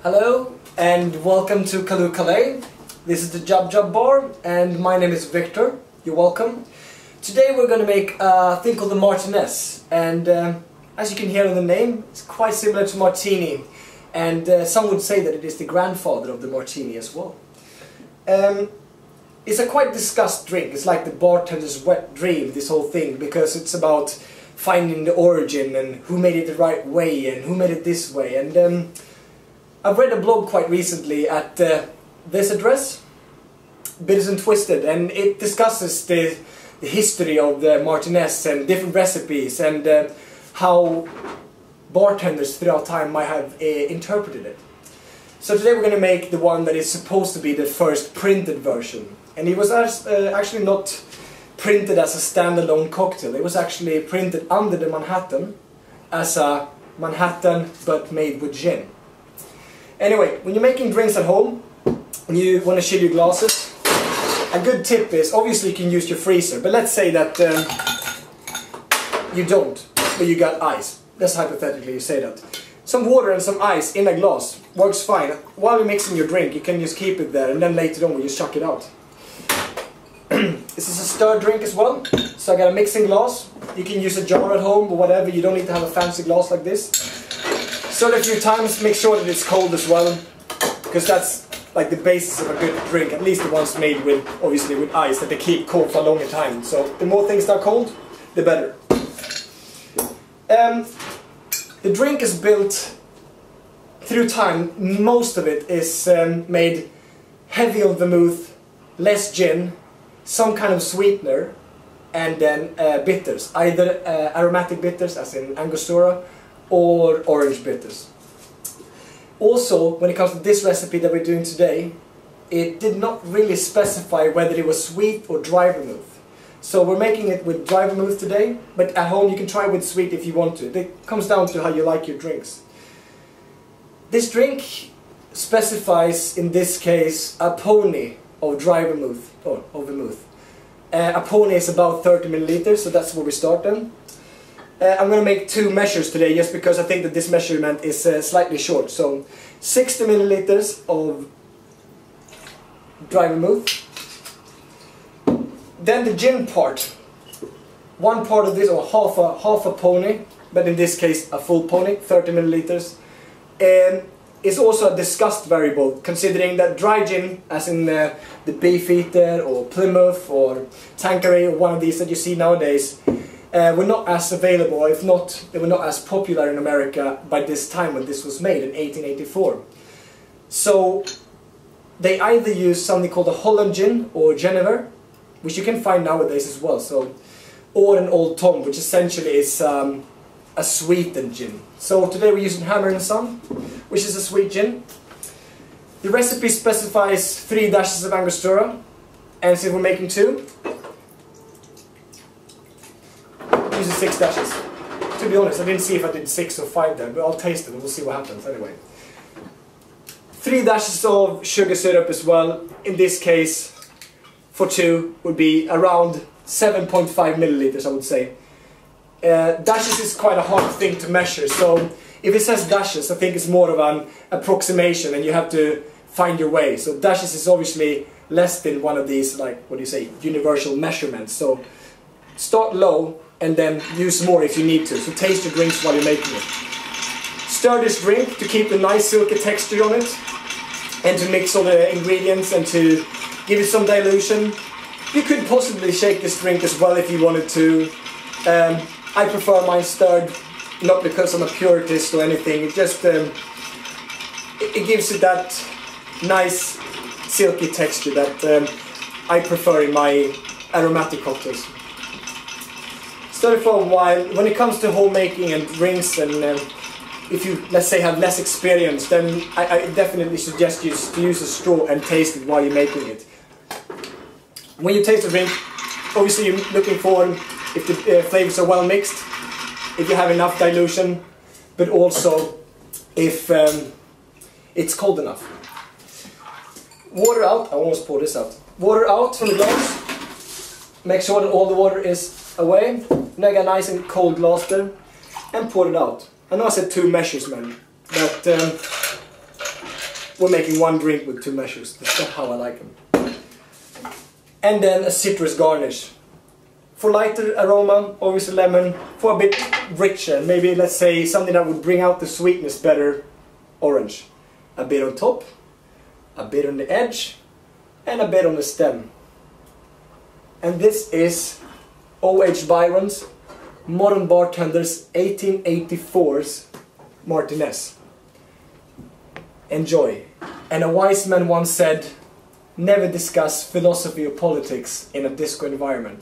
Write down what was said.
Hello and welcome to Callooh Callay. This is the Jub Bar and my name is Victor. You're welcome. Today we're going to make a thing called the Martinez, and as you can hear in the name, it's quite similar to Martini, and some would say that it is the grandfather of the Martini as well. It's a quite discussed drink. It's like the bartender's wet dream, this whole thing, because it's about finding the origin and who made it the right way and who made it this way. And I've read a blog quite recently at this address, Bitters and Twisted, and it discusses the history of the Martinez and different recipes and how bartenders throughout time might have interpreted it. So today we're going to make the one that is supposed to be the first printed version. And it was actually not printed as a standalone cocktail. It was actually printed under the Manhattan as a Manhattan but made with gin. Anyway, when you're making drinks at home and you want to chill your glasses, a good tip is, obviously you can use your freezer, but let's say that you don't, but you got ice. That's hypothetically you say that. Some water and some ice in a glass works fine. While you're mixing your drink, you can just keep it there and then later on you chuck it out. This is a stirred drink as well, so I got a mixing glass. You can use a jar at home or whatever, you don't need to have a fancy glass like this. Stir it a few times, make sure that it's cold as well, because that's like the basis of a good drink, at least the ones made with, obviously with ice, that they keep cold for a longer time. So the more things that are cold, the better. The drink is built through time. Most of it is made heavy on vermouth, less gin, some kind of sweetener, and then bitters, either aromatic bitters as in Angostura or orange bitters. Also, when it comes to this recipe that we're doing today, it did not really specify whether it was sweet or dry vermouth. So we're making it with dry vermouth today, but at home you can try with sweet if you want to. It comes down to how you like your drinks. This drink specifies, in this case, a pony of dry vermouth, or of vermouth. A pony is about 30 milliliters, so that's where we start then. I'm going to make two measures today, just because I think that this measurement is slightly short. So 60 milliliters of dry vermouth. Then the gin part. One part of this, or half a pony, but in this case a full pony, 30 milliliters. Is also a discussed variable, considering that dry gin, as in the Beefeater or Plymouth or Tanqueray or one of these that you see nowadays, were not as available, or if not, they were not as popular in America by this time when this was made in 1884. So they either use something called a Holland gin or Genever, which you can find nowadays as well, so, or an Old Tom, which essentially is a sweetened gin. So today we're using Hammer and Son, which is a sweet gin. The recipe specifies 3 dashes of Angostura, and since we're making 2, use 6 dashes. To be honest, I didn't see if I did 6 or 5 there, but I'll taste it and we'll see what happens anyway. 3 dashes of sugar syrup as well. In this case, for 2 would be around 7.5 milliliters, I would say. Dashes is quite a hard thing to measure, so if it says dashes, I think it's more of an approximation and you have to find your way. So dashes is obviously less than one of these, like, what do you say, universal measurements. So start low and then use more if you need to. So taste your drinks while you're making it. Stir this drink to keep a nice silky texture on it and to mix all the ingredients and to give it some dilution. You could possibly shake this drink as well if you wanted to. I prefer mine stirred, not because I'm a puritist or anything, it just it gives it that nice silky texture that I prefer in my aromatic cocktails. Stir it for a while. When it comes to homemaking and drinks, and if you, let's say, have less experience, then I definitely suggest you to use a straw and taste it while you're making it. When you taste the drink, obviously you're looking for if the flavors are well mixed, if you have enough dilution, but also if it's cold enough. Water out. I almost poured this out. Water out from the glass. Make sure that all the water is away. Now I got a nice and cold glass there, and pour it out. I know I said 2 measures, man, but we're making one drink with 2 measures. That's not how I like them. And then a citrus garnish. For lighter aroma, obviously lemon. For a bit richer, maybe let's say something that would bring out the sweetness better, orange. A bit on top, a bit on the edge, and a bit on the stem. And this is O.H. Byron's Modern Bartender's 1884's Martinez. Enjoy. And a wise man once said, never discuss philosophy or politics in a disco environment.